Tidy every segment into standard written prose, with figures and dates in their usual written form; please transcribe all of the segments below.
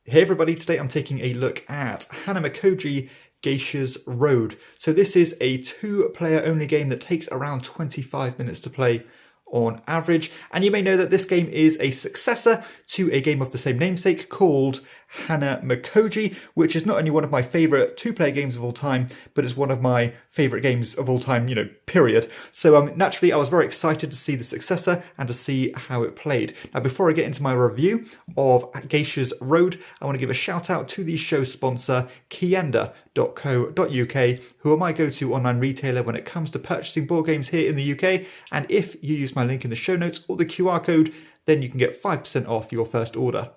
Hey everybody, today I'm taking a look at Hanamikoji Geisha's Road. So this is a 2-player only game that takes around 25 minutes to play on average, and you may know that this game is a successor to a game of the same namesake called Hanamikoji, which is not only one of my favourite 2-player games of all time, but it's one of my favourite games of all time, period. So naturally I was very excited to see the successor and to see how it played. Now before I get into my review of Geisha's Road, I want to give a shout out to the show's sponsor, KIENDA.co.uk, who are my go-to online retailer when it comes to purchasing board games here in the UK, and if you use my link in the show notes or the QR code, then you can get 5% off your first order.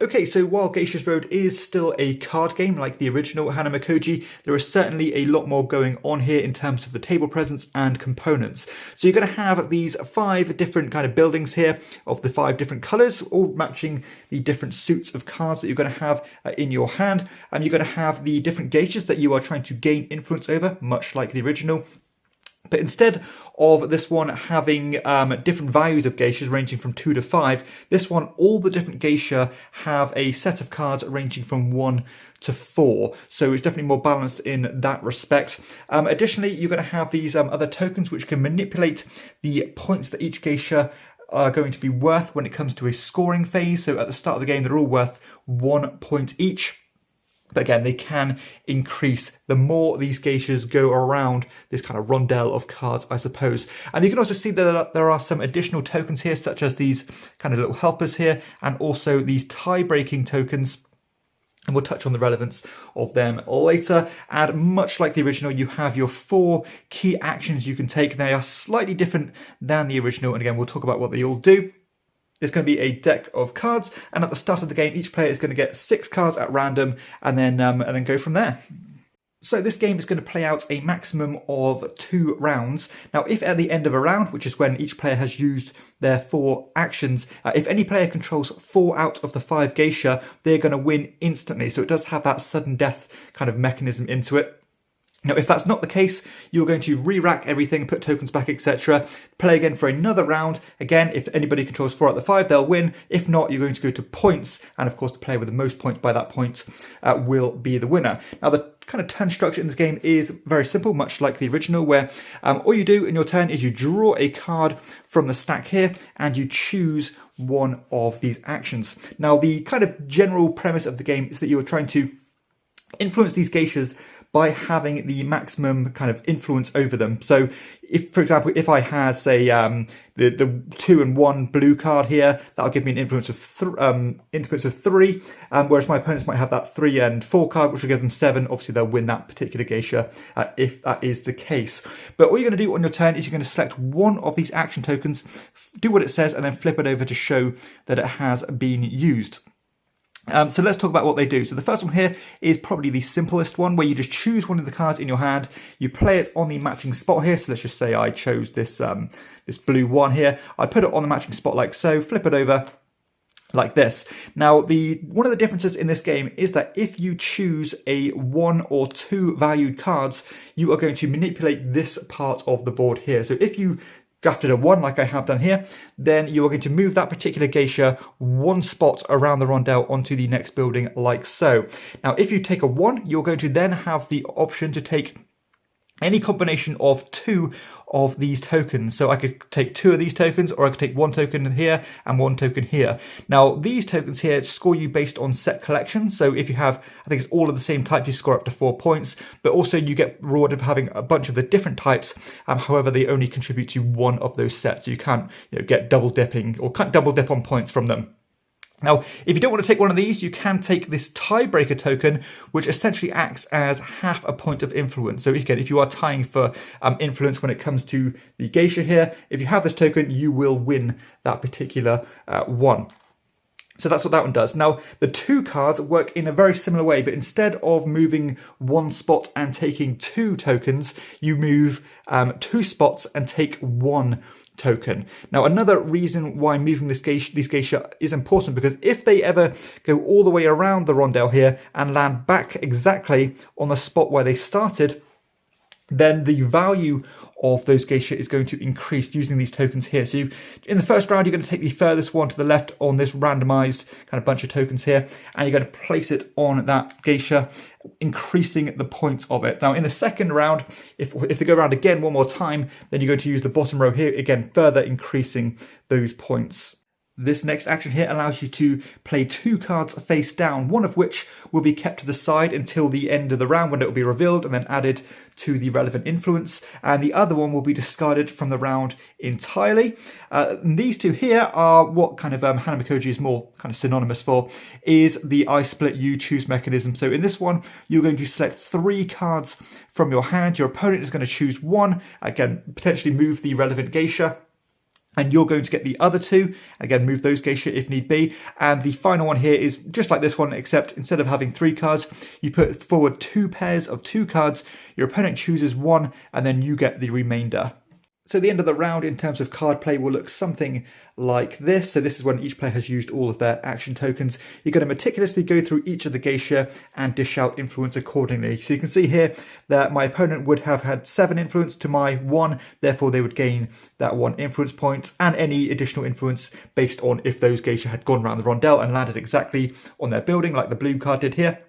Okay, so while Geisha's Road is still a card game like the original Hanamikoji, there is certainly a lot more going on here in terms of the table presence and components. So you're going to have these 5 different kind of buildings here of the 5 different colours, all matching the different suits of cards that you're going to have in your hand. And you're going to have the different geishas that you are trying to gain influence over, much like the original. But instead of this one having different values of geishas ranging from 2 to 5, this one, all the different geisha have a set of cards ranging from 1 to 4. So it's definitely more balanced in that respect. Additionally, you're going to have these other tokens which can manipulate the points that each geisha are going to be worth when it comes to a scoring phase. So at the start of the game, they're all worth 1 point each. But again, they can increase the more these geishas go around this kind of rondel of cards, I suppose. And you can also see that there are some additional tokens here, such as these kind of little helpers here, and also these tie-breaking tokens. And we'll touch on the relevance of them later. And much like the original, you have your 4 key actions you can take. They are slightly different than the original. And again, we'll talk about what they all do. There's going to be a deck of cards, and at the start of the game, each player is going to get 6 cards at random, and then go from there. So this game is going to play out a maximum of 2 rounds. Now, if at the end of a round, which is when each player has used their 4 actions, if any player controls 4 out of the 5 geisha, they're going to win instantly. So it does have that sudden death kind of mechanism into it. Now, if that's not the case, you're going to re-rack everything, put tokens back, etc. Play again for another round. Again, if anybody controls 4 out of the 5, they'll win. If not, you're going to go to points. And of course, the player with the most points by that point will be the winner. Now, the kind of turn structure in this game is very simple, much like the original, where all you do in your turn is you draw a card from the stack here and you choose one of these actions. Now, the kind of general premise of the game is that you are trying to influence these geishas by having the maximum kind of influence over them. So if, for example, if I had, say, the 2 and 1 blue card here, that'll give me an influence of 3, whereas my opponents might have that 3 and 4 card, which will give them 7. Obviously, they'll win that particular geisha if that is the case. But all you're going to do on your turn is you're going to select one of these action tokens, do what it says, and then flip it over to show that it has been used. So let's talk about what they do. So the first one here is probably the simplest one, where you just choose one of the cards in your hand, you play it on the matching spot here. So let's just say I chose this this blue one here. I put it on the matching spot like so, flip it over like this. Now, one of the differences in this game is that if you choose a 1 or 2 valued cards, you are going to manipulate this part of the board here. So if you drafted a 1 like I have done here, then you are going to move that particular geisha 1 spot around the rondel onto the next building like so. Now, if you take a 1, you're going to then have the option to take any combination of 2 of these tokens. So I could take 2 of these tokens, or I could take 1 token here and 1 token here. Now, these tokens here score you based on set collection. So if you have, I think it's all of the same type, you score up to 4 points, but also you get rewarded for having a bunch of the different types. However, they only contribute to 1 of those sets. So you can't get double dipping, or can't double dip on points from them. Now, if you don't want to take one of these, you can take this tiebreaker token, which essentially acts as half a point of influence. So again, if you are tying for influence when it comes to the geisha here, if you have this token, you will win that particular one. So that's what that one does. Now, the 2 cards work in a very similar way, but instead of moving 1 spot and taking 2 tokens, you move 2 spots and take 1 token. Now, another reason why moving these geisha is important, because if they ever go all the way around the rondel here and land back exactly on the spot where they started, then the value of those geisha is going to increase using these tokens here. So in the first round, you're going to take the furthest one to the left on this randomized kind of bunch of tokens here, and you're going to place it on that geisha, increasing the points of it. Now in the second round, if they go around again one more time, then you're going to use the bottom row here, again further increasing those points. This next action here allows you to play 2 cards face down, one of which will be kept to the side until the end of the round when it will be revealed and then added to the relevant influence, and the other one will be discarded from the round entirely. These 2 here are what kind of Hanamikoji is more kind of synonymous for, is the I split you choose mechanism. So in this one, you're going to select 3 cards from your hand. Your opponent is going to choose 1, again, potentially move the relevant geisha, and you're going to get the other 2, again move those geisha if need be. And the final one here is just like this one, except instead of having 3 cards, you put forward 2 pairs of 2 cards, your opponent chooses 1, and then you get the remainder. So the end of the round in terms of card play will look something like this. So this is when each player has used all of their action tokens. You're going to meticulously go through each of the geisha and dish out influence accordingly. So you can see here that my opponent would have had 7 influence to my 1, therefore they would gain that 1 influence point and any additional influence based on if those geisha had gone around the rondelle and landed exactly on their building like the blue card did here.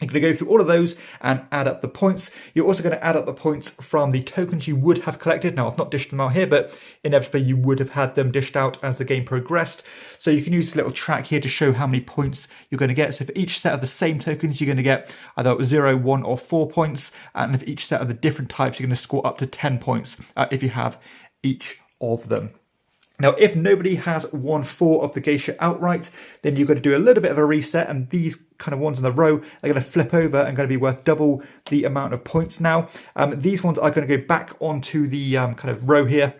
You're going to go through all of those and add up the points. You're also going to add up the points from the tokens you would have collected. Now, I've not dished them out here, but inevitably you would have had them dished out as the game progressed. So you can use this little track here to show how many points you're going to get. So for each set of the same tokens, you're going to get either 0, 1 or 4 points. And for each set of the different types, you're going to score up to 10 points if you have each of them. Now, if nobody has won 4 of the geisha outright, then you're going to do a little bit of a reset, and these kind of ones in the row are going to flip over and going to be worth double the amount of points now. These ones are going to go back onto the kind of row here.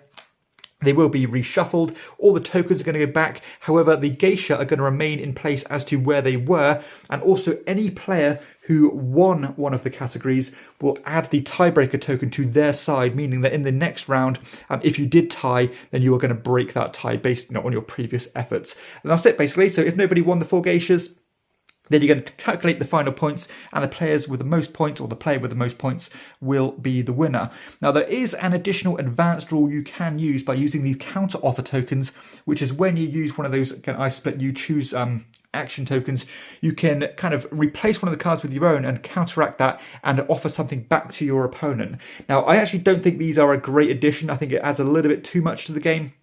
They will be reshuffled. All the tokens are going to go back. However, the geisha are going to remain in place as to where they were. And also any player who won one of the categories will add the tiebreaker token to their side, meaning that in the next round, if you did tie, then you are going to break that tie based on your previous efforts. And that's it basically. So if nobody won the 4 geishas, then you're going to calculate the final points, and the players with the most points, or the player with the most points, will be the winner. Now, there is an additional advanced rule you can use by using these counter offer tokens, which is when you use one of those I split you choose action tokens, you can kind of replace one of the cards with your own and counteract that and offer something back to your opponent. Now, I actually don't think these are a great addition. I think it adds a little bit too much to the game.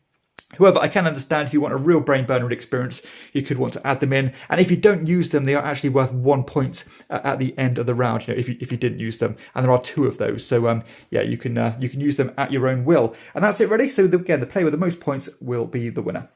However, I can understand if you want a real brain burner experience, you could want to add them in. And if you don't use them, they are actually worth 1 point at the end of the round, if you didn't use them. And there are 2 of those. So yeah, you can use them at your own will. And that's it really. So again, the player with the most points will be the winner.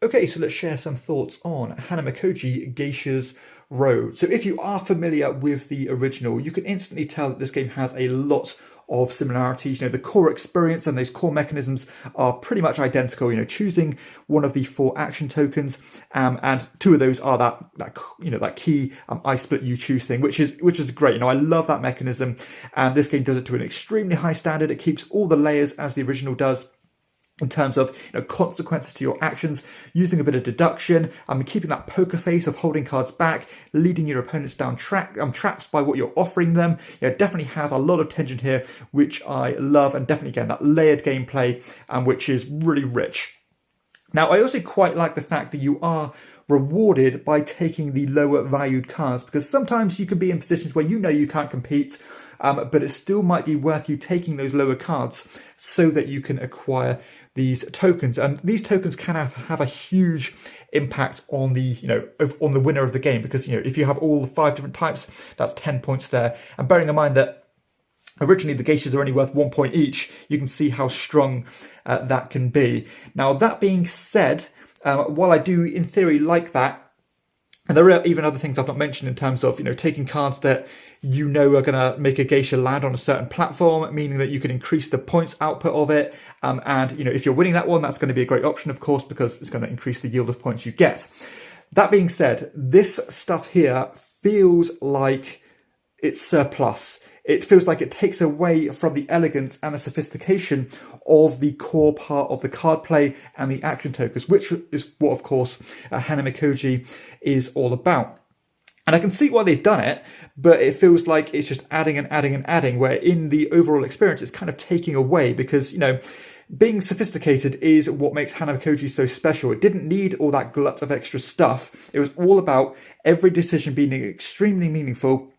Okay, so let's share some thoughts on Hanamikoji Geisha's Road. So if you are familiar with the original, you can instantly tell that this game has a lot of similarities. The core experience and those core mechanisms are pretty much identical. Choosing one of the 4 action tokens, and 2 of those are that key I split you choose thing, which is great. I love that mechanism, and this game does it to an extremely high standard. It keeps all the layers as the original does, in terms of consequences to your actions, using a bit of deduction, keeping that poker face of holding cards back, leading your opponents down traps by what you're offering them. It definitely has a lot of tension here, which I love, and definitely, again, that layered gameplay, which is really rich. Now, I also quite like the fact that you are rewarded by taking the lower valued cards, because sometimes you can be in positions where you can't compete, but it still might be worth you taking those lower cards so that you can acquire these tokens. And these tokens can have a huge impact on the on the winner of the game, because if you have all 5 different types, that's 10 points there. And bearing in mind that originally the geishas are only worth 1 point each, you can see how strong that can be. Now, that being said, while I do in theory like that, and there are even other things I've not mentioned in terms of taking cards that are going to make a geisha land on a certain platform, meaning that you can increase the points output of it. And if you're winning that one, that's going to be a great option, of course, because it's going to increase the yield of points you get. That being said, this stuff here feels like it's surplus. It feels like it takes away from the elegance and the sophistication of the core part of the card play and the action tokens, which is what, of course, Hanamikoji is all about. And I can see why they've done it, but it feels like it's just adding and adding and adding, where in the overall experience, it's kind of taking away because, you know, being sophisticated is what makes Hanamikoji so special. It didn't need all that glut of extra stuff. It was all about every decision being extremely meaningful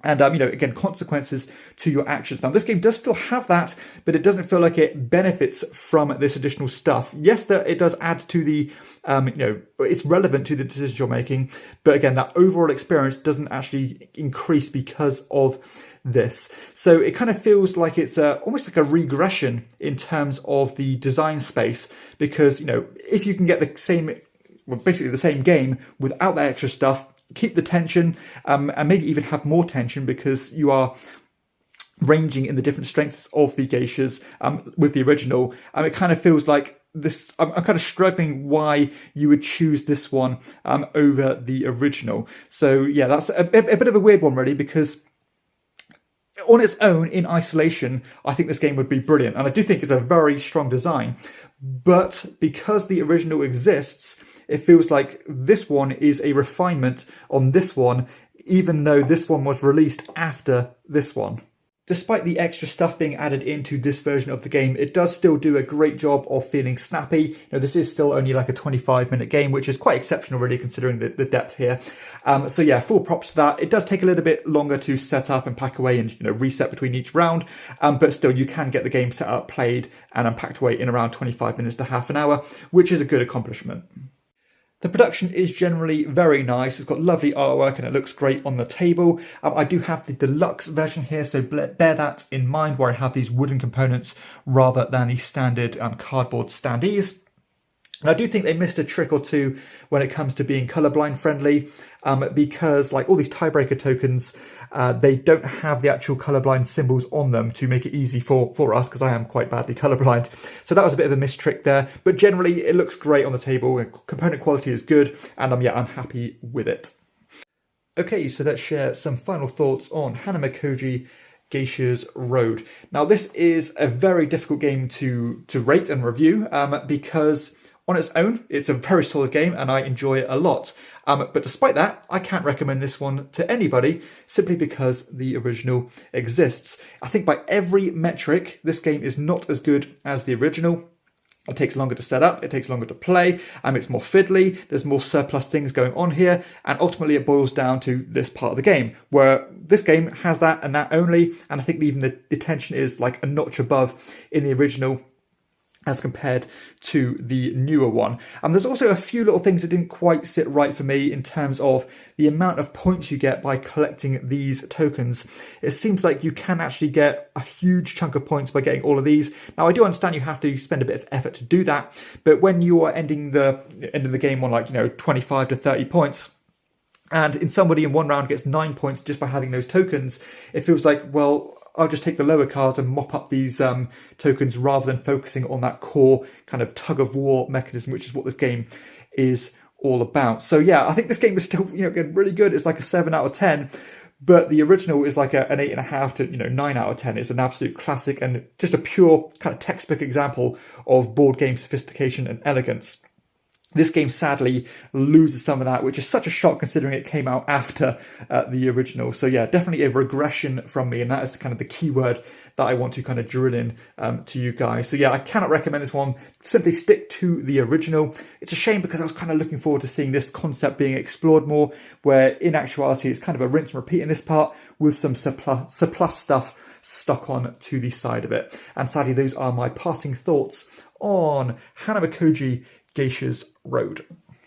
and, you know, again, consequences to your actions. Now, this game does still have that, but it doesn't feel like it benefits from this additional stuff. Yes, it does add to the, you know, it's relevant to the decisions you're making. But again, that overall experience doesn't actually increase because of this. So it kind of feels like it's almost like a regression in terms of the design space, because, you know, if you can get the same, well, basically the same game without that extra stuff, keep the tension, and maybe even have more tension because you are ranging in the different strengths of the geishas with the original. It kind of feels like this. I'm kind of struggling why you would choose this one over the original. So yeah, that's a bit of a weird one, really, because on its own, in isolation, I think this game would be brilliant, and I do think it's a very strong design. But because the original exists, it feels like this one is a refinement on this one, even though this one was released after this one. Despite the extra stuff being added into this version of the game, it does still do a great job of feeling snappy. You know, this is still only like a 25-minute game, which is quite exceptional, really, considering the depth here. So yeah, full props to that. It does take a little bit longer to set up and pack away and, you know, reset between each round, but still you can get the game set up, played, and unpacked away in around 25 minutes to half an hour, which is a good accomplishment. The production is generally very nice. It's got lovely artwork and it looks great on the table. I do have the deluxe version here, so bear that in mind, where I have these wooden components rather than the standard cardboard standees. And I do think they missed a trick or two when it comes to being colorblind friendly, because like all these tiebreaker tokens, they don't have the actual colorblind symbols on them to make it easy for us, because I am quite badly colorblind. So that was a bit of a missed trick there, but generally it looks great on the table. Component quality is good, and yeah, I'm happy with it. Okay, so let's share some final thoughts on Hanamikoji Geisha's Road. Now, this is a very difficult game to rate and review, because on its own, it's a very solid game and I enjoy it a lot. But despite that, I can't recommend this one to anybody simply because the original exists. I think by every metric, this game is not as good as the original. It takes longer to set up, it takes longer to play, it's more fiddly, there's more surplus things going on here, and ultimately it boils down to this part of the game, where this game has that and that only, and I think even the tension is like a notch above in the original as compared to the newer one. And there's also a few little things that didn't quite sit right for me in terms of the amount of points you get by collecting these tokens. It seems like you can actually get a huge chunk of points by getting all of these. Now, I do understand you have to spend a bit of effort to do that, but when you are ending the game on, like, you know, 25 to 30 points, and in somebody in one round gets 9 points just by having those tokens, it feels like, well, I'll just take the lower cards and mop up these tokens rather than focusing on that core kind of tug-of-war mechanism, which is what this game is all about. So yeah, I think this game is still, you know, again, really good. It's like a 7 out of 10, but the original is like an 8.5 to, you know, 9 out of 10. It's an absolute classic and just a pure kind of textbook example of board game sophistication and elegance. This game sadly loses some of that, which is such a shock considering it came out after the original. So yeah, definitely a regression from me, and that is kind of the key word that I want to kind of drill in to you guys. So yeah, I cannot recommend this one. Simply stick to the original. It's a shame because I was kind of looking forward to seeing this concept being explored more, where in actuality it's kind of a rinse and repeat in this part with some surplus stuff stuck on to the side of it. And sadly, those are my parting thoughts on Hanamikoji Geisha's Road.